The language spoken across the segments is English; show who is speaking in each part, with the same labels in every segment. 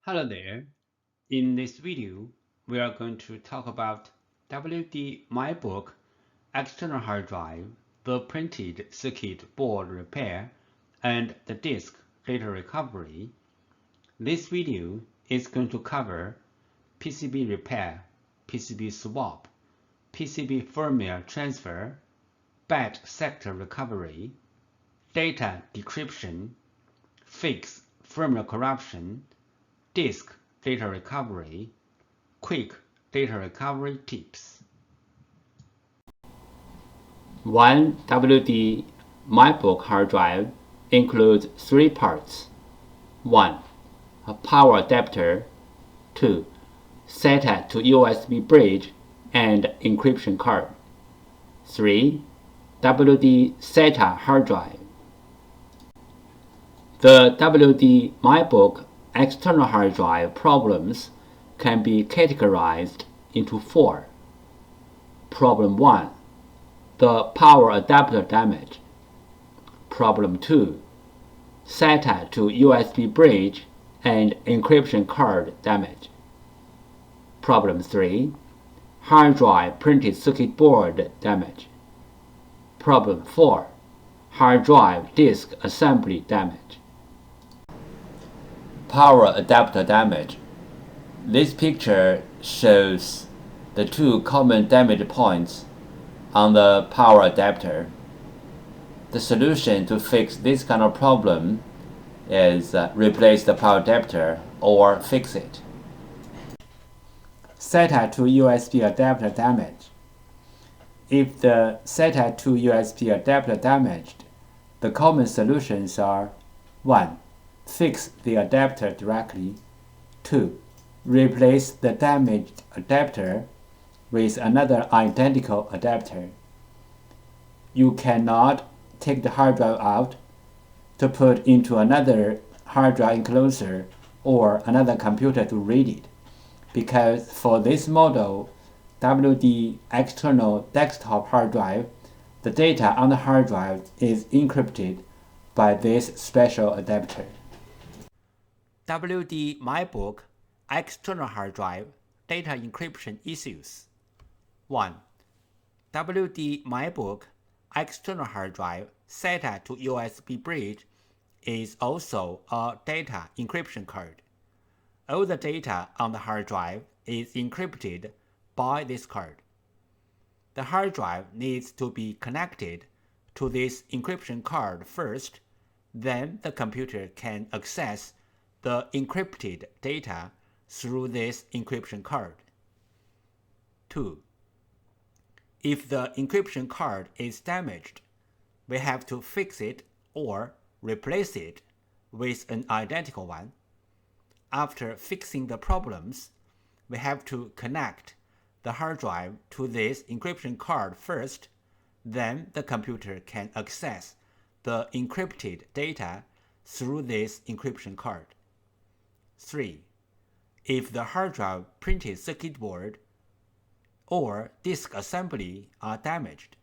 Speaker 1: Hello there. In this video, we are going to talk about WD MyBook external hard drive, the printed circuit board repair, and the disk data recovery. This video is going to cover PCB repair, PCB swap, PCB firmware transfer, bad sector recovery, data decryption, fix firmware corruption, disk data recovery, quick data recovery tips.
Speaker 2: One WD MyBook hard drive includes three parts. 1. A power adapter. 2. SATA to USB bridge and encryption card. 3. WD SATA hard drive. The WD MyBook external hard drive problems can be categorized into 4. Problem 1. The power adapter damage. Problem 2. SATA to USB bridge and encryption card damage. Problem 3. Hard drive printed circuit board damage. Problem 4. Hard drive disk assembly damage. Power adapter damage. This picture shows the two common damage points on the power adapter. The solution to fix this kind of problem is replace the power adapter or fix it. SATA to USB adapter damage. If the SATA to USB adapter damaged, the common solutions are 1. Fix the adapter directly. 2. Replace the damaged adapter with another identical adapter. You cannot take the hard drive out to put into another hard drive enclosure or another computer to read it, because for this model, WD external desktop hard drive, the data on the hard drive is encrypted by this special adapter.
Speaker 1: WD MyBook external hard drive data encryption issues. 1. WD MyBook external hard drive SATA to USB bridge is also a data encryption card. All the data on the hard drive is encrypted by this card. The hard drive needs to be connected to this encryption card first, then the computer can access the encrypted data through this encryption card. 2. If the encryption card is damaged, we have to fix it or replace it with an identical one. After fixing the problems, we have to connect the hard drive to this encryption card first, then the computer can access the encrypted data through this encryption card. 3. If the hard drive printed circuit board or disk assembly are damaged,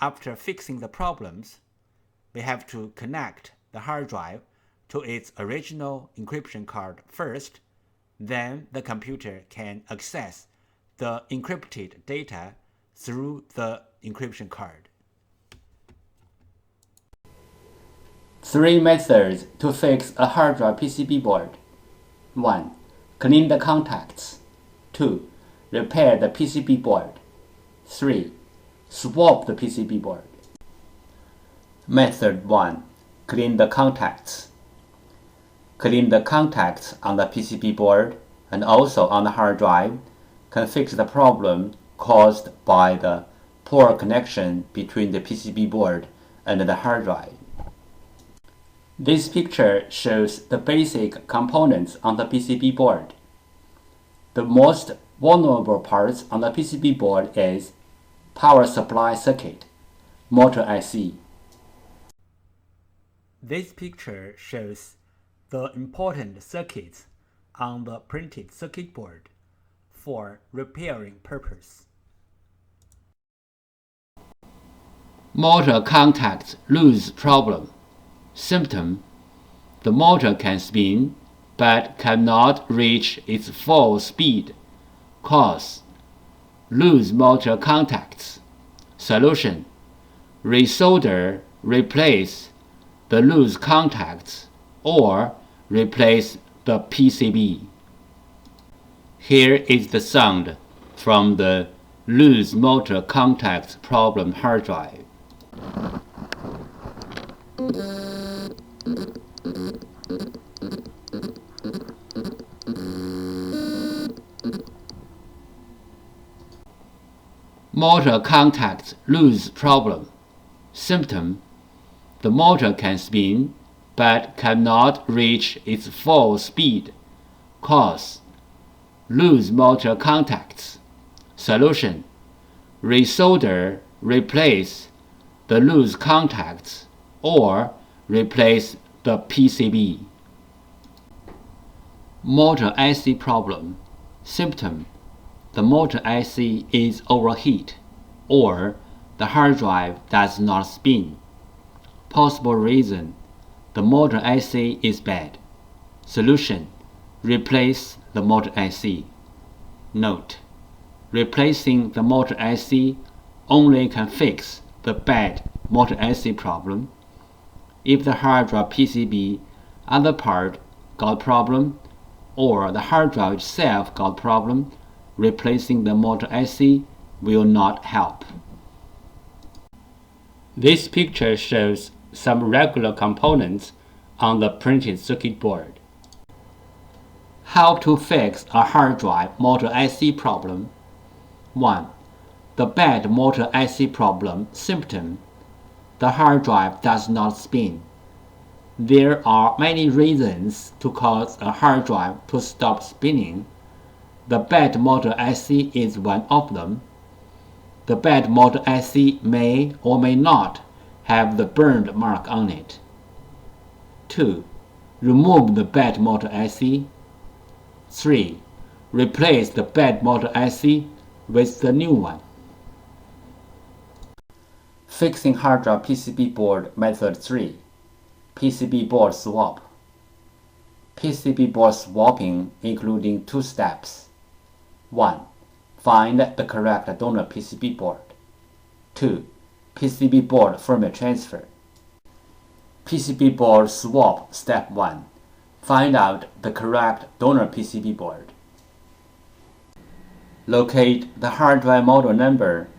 Speaker 1: after fixing the problems, we have to connect the hard drive to its original encryption card first, then the computer can access the encrypted data through the encryption card.
Speaker 2: 3 methods to fix a hard drive PCB board. 1. Clean the contacts. 2. Repair the PCB board. 3. Swap the PCB board. Method 1. Clean the contacts. Clean the contacts on the PCB board and also on the hard drive can fix the problem caused by the poor connection between the PCB board and the hard drive. This picture shows the basic components on the PCB board. The most vulnerable parts on the PCB board is power supply circuit, motor IC.
Speaker 1: This picture shows the important circuits on the printed circuit board for repairing purpose.
Speaker 2: Motor contact loose problem. Symptom: the motor can spin, but cannot reach its full speed. Cause: loose motor contacts. Solution: resolder, replace the loose contacts or replace the PCB. Here is the sound from the loose motor contacts problem hard drive. Motor contacts loose problem. Symptom: the motor can spin but cannot reach its full speed. Cause: loose motor contacts. Solution: resolder, replace the loose contacts or replace the PCB. Motor IC problem. Symptom: the motor IC is overheat or the hard drive does not spin. Possible reason: the motor IC is bad. Solution: replace the motor IC. Note: replacing the motor IC only can fix the bad motor IC problem. If the hard drive PCB other part got problem or the hard drive itself got problem, replacing the motor IC will not help. This picture shows some regular components on the printed circuit board. How to fix a hard drive motor IC problem. 1. The bad motor IC problem symptom: the hard drive does not spin. There are many reasons to cause a hard drive to stop spinning. The bad motor IC is one of them. The bad motor IC may or may not have the burned mark on it. 2. Remove the bad motor IC. 3. Replace the bad motor IC with the new one. Fixing hard drive PCB board method 3. PCB board swap. PCB board swapping including 2 steps. 1. Find the correct donor PCB board. 2. PCB board firmware transfer. PCB board swap step 1. Find out the correct donor PCB board. Locate the hard drive model number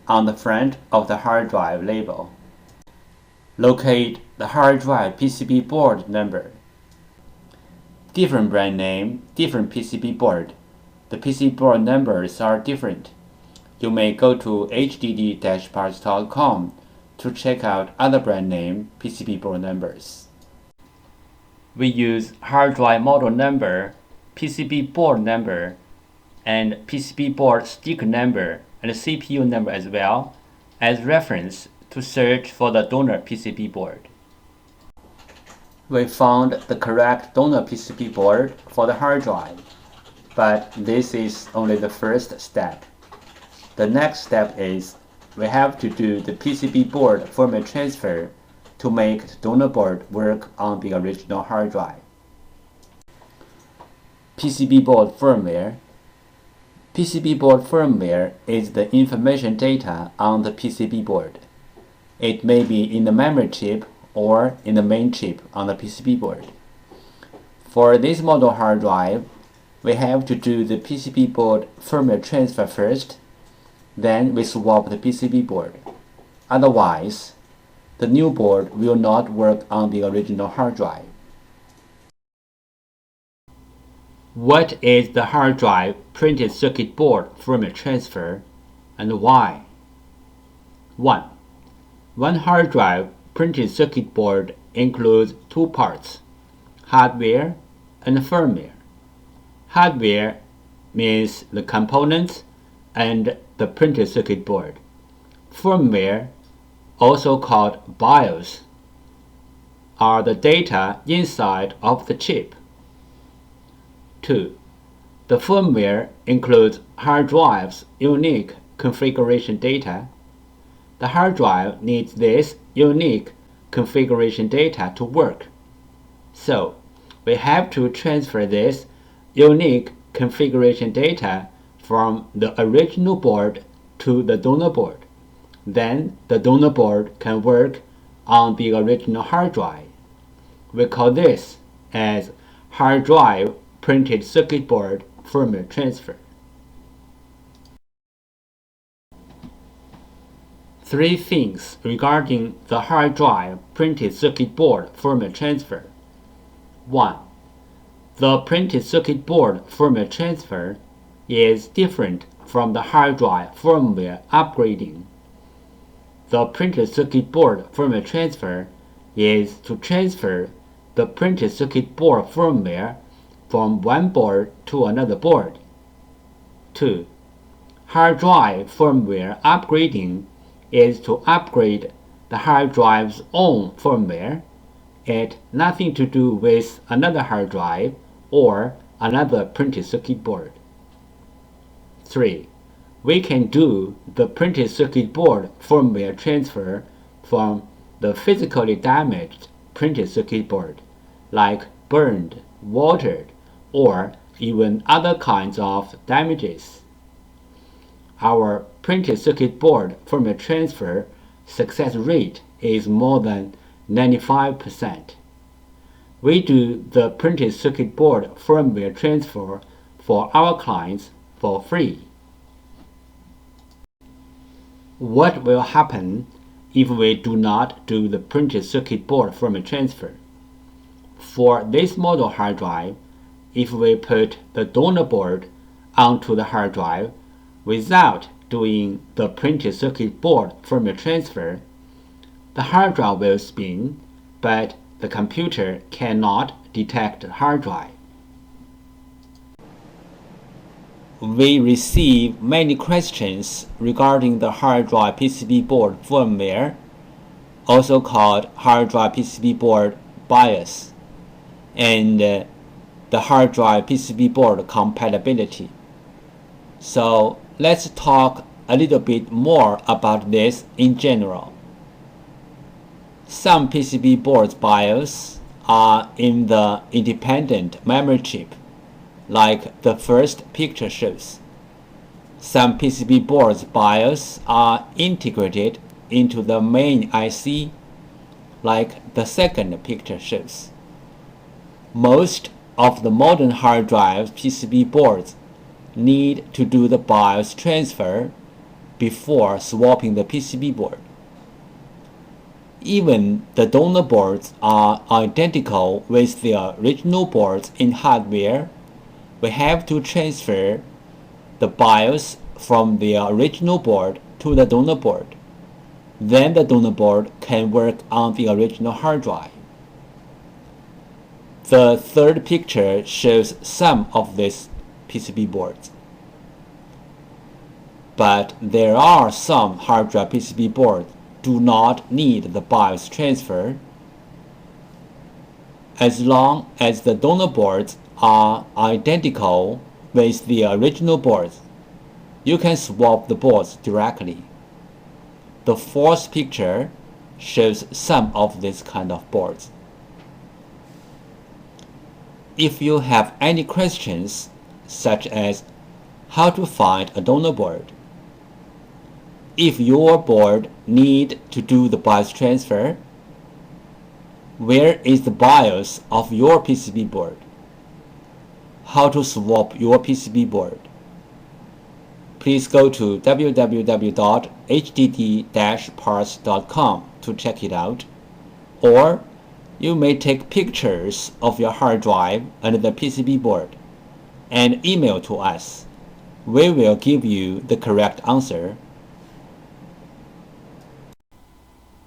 Speaker 2: on the front of the hard drive label. Locate the hard drive PCB board number. Different brand name, different PCB board. The PCB board numbers are different. You may go to hddparts.com to check out other brand name PCB board numbers. We use hard drive model number, PCB board number, and PCB board sticker number and CPU number as well as reference to search for the donor PCB board. We found the correct donor PCB board for the hard drive, but this is only the first step. The next step is we have to do the PCB board firmware transfer to make the donor board work on the original hard drive. PCB board firmware. PCB board firmware is the information data on the PCB board. It may be in the memory chip or in the main chip on the PCB board. For this model hard drive, we have to do the PCB board firmware transfer first, then we swap the PCB board. Otherwise, the new board will not work on the original hard drive. What is the hard drive printed circuit board firmware transfer and why? 1. One hard drive printed circuit board includes 2 parts, hardware and firmware. Hardware means the components and the printed circuit board. Firmware, also called BIOS, are the data inside of the chip. 2. The firmware includes hard drive's unique configuration data. The hard drive needs this unique configuration data to work. So, we have to transfer this unique configuration data from the original board to the donor board. Then the donor board can work on the original hard drive. We call this as hard drive printed circuit board firmware transfer. 3 things regarding the hard drive printed circuit board firmware transfer. 1. The printed circuit board firmware transfer is different from the hard drive firmware upgrading. The printed circuit board firmware transfer is to transfer the printed circuit board firmware from one board to another board. 2. Hard drive firmware upgrading is to upgrade the hard drive's own firmware. It has nothing to do with another hard drive or another printed circuit board. 3. We can do the printed circuit board firmware transfer from the physically damaged printed circuit board, like burned, watered, or even other kinds of damages. Our printed circuit board firmware transfer success rate is more than 95%. We do the printed circuit board firmware transfer for our clients for free. What will happen if we do not do the printed circuit board firmware transfer? For this model hard drive, if we put the donor board onto the hard drive without doing the printed circuit board firmware transfer, the hard drive will spin, but the computer cannot detect the hard drive. We receive many questions regarding the hard drive PCB board firmware, also called hard drive PCB board BIOS, and the hard drive PCB board compatibility. So let's talk a little bit more about this in general. Some PCB boards BIOS are in the independent memory chip, like the first picture shows. Some PCB boards BIOS are integrated into the main IC, like the second picture shows. Most of the modern hard drive PCB boards need to do the BIOS transfer before swapping the PCB board. Even the donor boards are identical with the original boards in hardware. We have to transfer the BIOS from the original board to the donor board. Then the donor board can work on the original hard drive. The third picture shows some of these PCB boards. But there are some hard drive PCB boards do not need the BIOS transfer. As long as the donor boards are identical with the original boards, you can swap the boards directly. The fourth picture shows some of these kind of boards. If you have any questions, such as how to find a donor board, if your board need to do the BIOS transfer, where is the BIOS of your PCB board, how to swap your PCB board, please go to www.hdd-parts.com to check it out, or you may take pictures of your hard drive and the PCB board and email to us. We will give you the correct answer.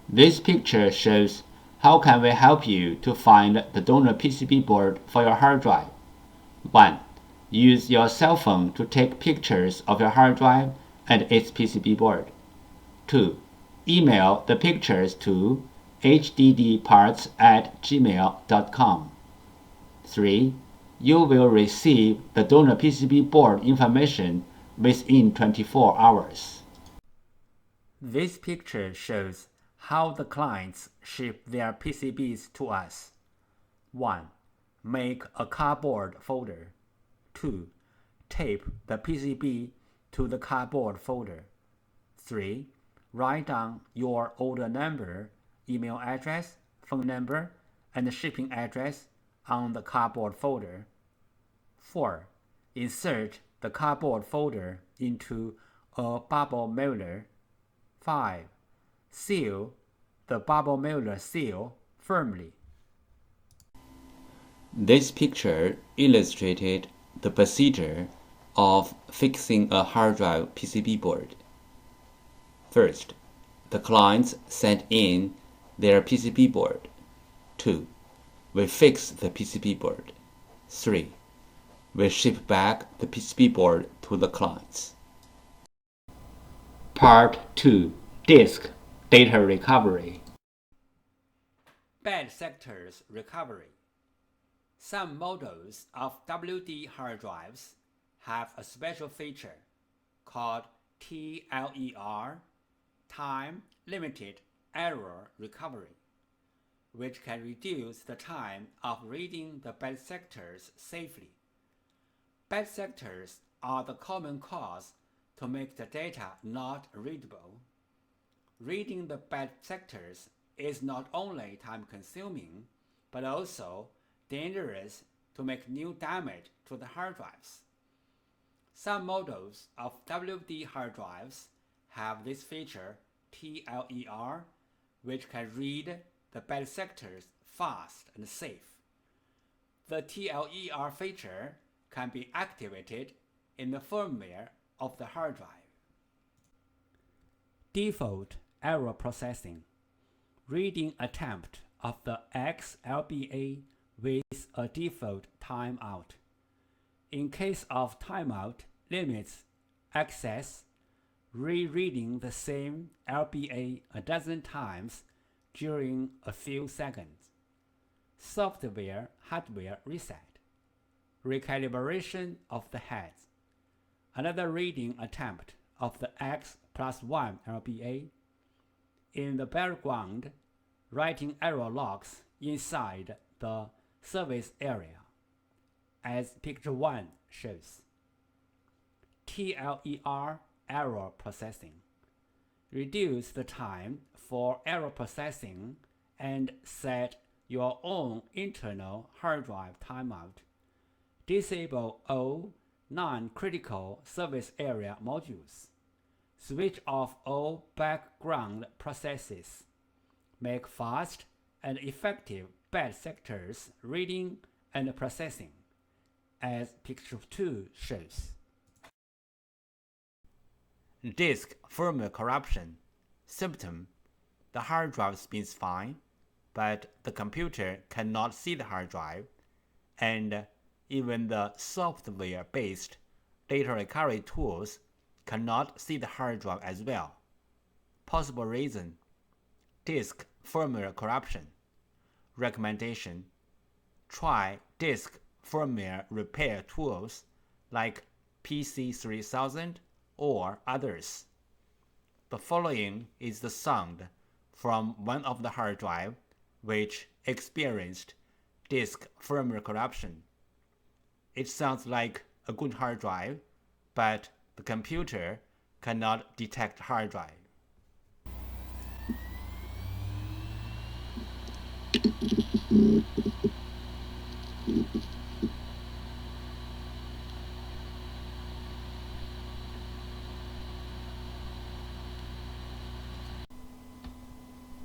Speaker 2: This picture shows how can we help you to find the donor PCB board for your hard drive. 1. Use your cell phone to take pictures of your hard drive and its PCB board. 2. Email the pictures to hddparts@gmail.com. 3. You will receive the donor PCB board information within 24 hours. This picture shows how the clients ship their PCBs to us. 1.
Speaker 1: Make a cardboard folder. 2. Tape the PCB to the cardboard folder. 3. Write down your order number, email address, phone number, and shipping address on the cardboard folder. 4. Insert the cardboard folder into a bubble mailer. 5. Seal the bubble mailer seal firmly.
Speaker 2: This picture illustrated the procedure of fixing a hard drive PCB board. First, the clients send in their PCB board. 2. We fix the PCB board. 3. We ship back the PCB board to the clients. Part 2. Disk Data Recovery.
Speaker 1: Bad sectors recovery. Some models of WD hard drives have a special feature called TLER, Time Limited Error Recovery, which can reduce the time of reading the bad sectors safely. Bad sectors are the common cause to make the data not readable. Reading the bad sectors is not only time-consuming, but also dangerous to make new damage to the hard drives. Some models of WD hard drives have this feature TLER, which can read the bad sectors fast and safe. The TLER feature can be activated in the firmware of the hard drive. Default error processing. Reading attempt of the XLBA with a default timeout. In case of timeout limits access, rereading the same LBA a dozen times during a few seconds. Software-hardware reset. Recalibration of the heads. Another reading attempt of the X+1 LBA. In the background, writing error logs inside the service area, as picture 1 shows. TLER error processing. Reduce the time for error processing and set your own internal hard drive timeout. Disable all non-critical service area modules. Switch off all background processes. Make fast and effective bad sectors reading and processing, as picture 2 shows. Disk firmware corruption. Symptom. The hard drive spins fine, but the computer cannot see the hard drive, and even the software-based data recovery tools cannot see the hard drive as well. Possible reason: disk firmware corruption. Recommendation: try disk firmware repair tools like PC3000 or others. The following is the sound from one of the hard drive which experienced disk firmware corruption. It sounds like a good hard drive, but the computer cannot detect hard drive.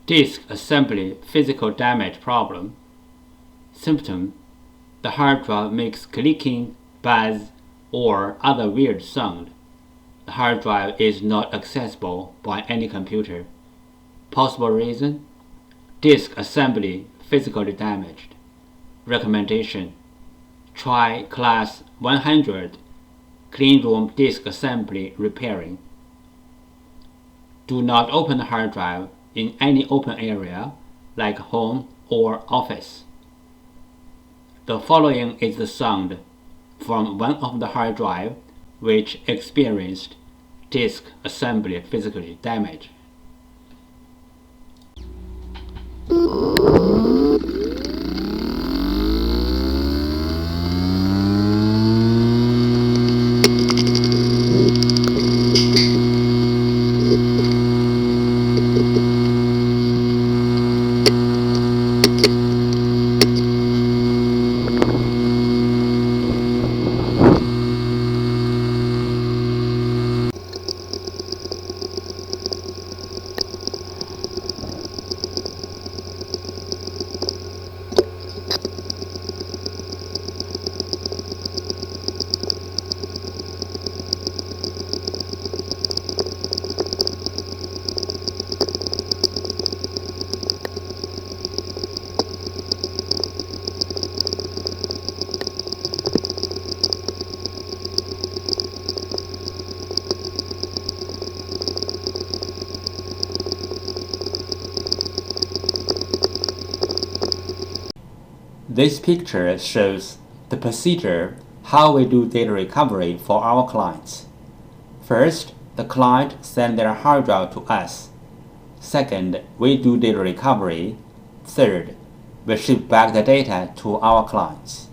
Speaker 2: Disk assembly physical damage problem. Symptom: the hard drive makes clicking, buzz, or other weird sound. The hard drive is not accessible by any computer. Possible reason: disk assembly physically damaged. Recommendation: try class 100 cleanroom disk assembly repairing. Do not open the hard drive in any open area like home or office. The following is the sound from one of the hard drive which experienced disk assembly physical damage. This picture shows the procedure how we do data recovery for our clients. First, the client sends their hard drive to us. Second, we do data recovery. Third, we ship back the data to our clients.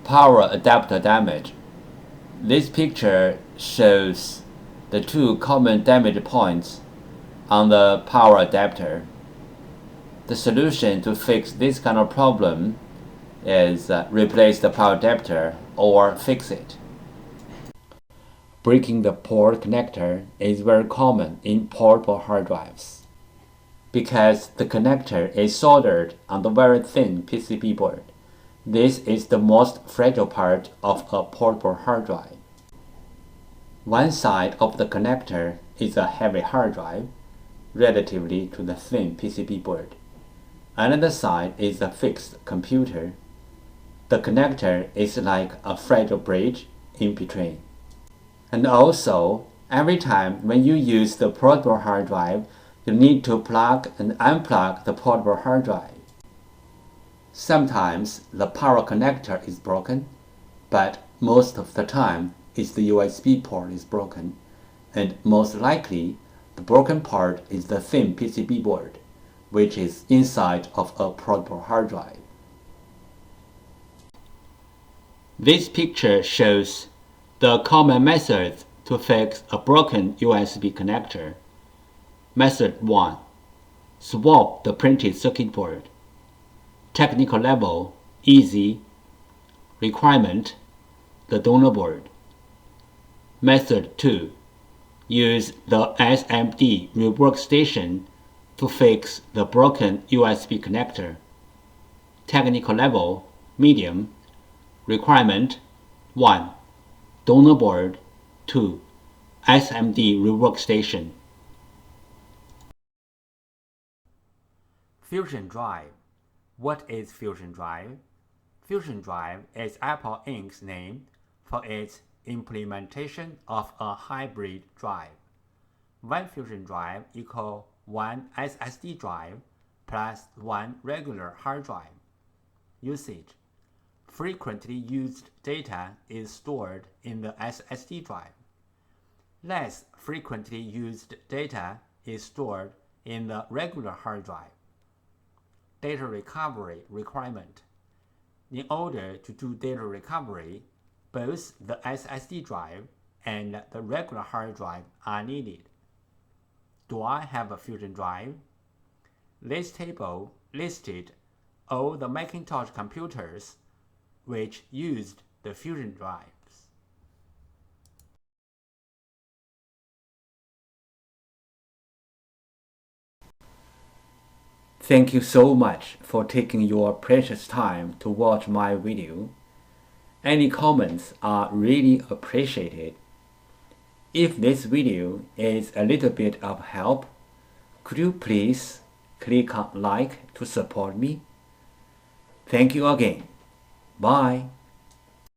Speaker 2: Power adapter damage. This picture shows the two common damage points on the power adapter. The solution to fix this kind of problem is replace the power adapter or fix it. Breaking the port connector is very common in portable hard drives because the connector is soldered on the very thin PCB board. This is the most fragile part of a portable hard drive. One side of the connector is a heavy hard drive relatively to the thin PCB board. Another side is a fixed computer. The connector is like a fragile bridge in between. And also, every time when you use the portable hard drive, you need to plug and unplug the portable hard drive. Sometimes the power connector is broken, but most of the time it's the USB port is broken, and most likely the broken part is the thin PCB board, which is inside of a portable hard drive. This picture shows the common methods to fix a broken USB connector. Method 1. Swap the printed circuit board. Technical level, easy. Requirement, the donor board. Method 2. Use the SMD rework station to fix the broken USB connector. Technical level, medium. Requirement 1. Donor board. 2. SMD rework station.
Speaker 1: Fusion drive. What is Fusion drive? Fusion drive is Apple Inc.'s name for its implementation of a hybrid drive. One Fusion drive equals one SSD drive plus one regular hard drive. Usage. Frequently used data is stored in the SSD drive. Less frequently used data is stored in the regular hard drive. Data recovery requirement. In order to do data recovery, both the SSD drive and the regular hard drive are needed. Do I have a Fusion drive? This table listed all the Macintosh computers which used the Fusion drives.
Speaker 2: Thank you so much for taking your precious time to watch my video. Any comments are really appreciated. If this video is a little bit of help, could you please click on like to support me? Thank you again. Bye.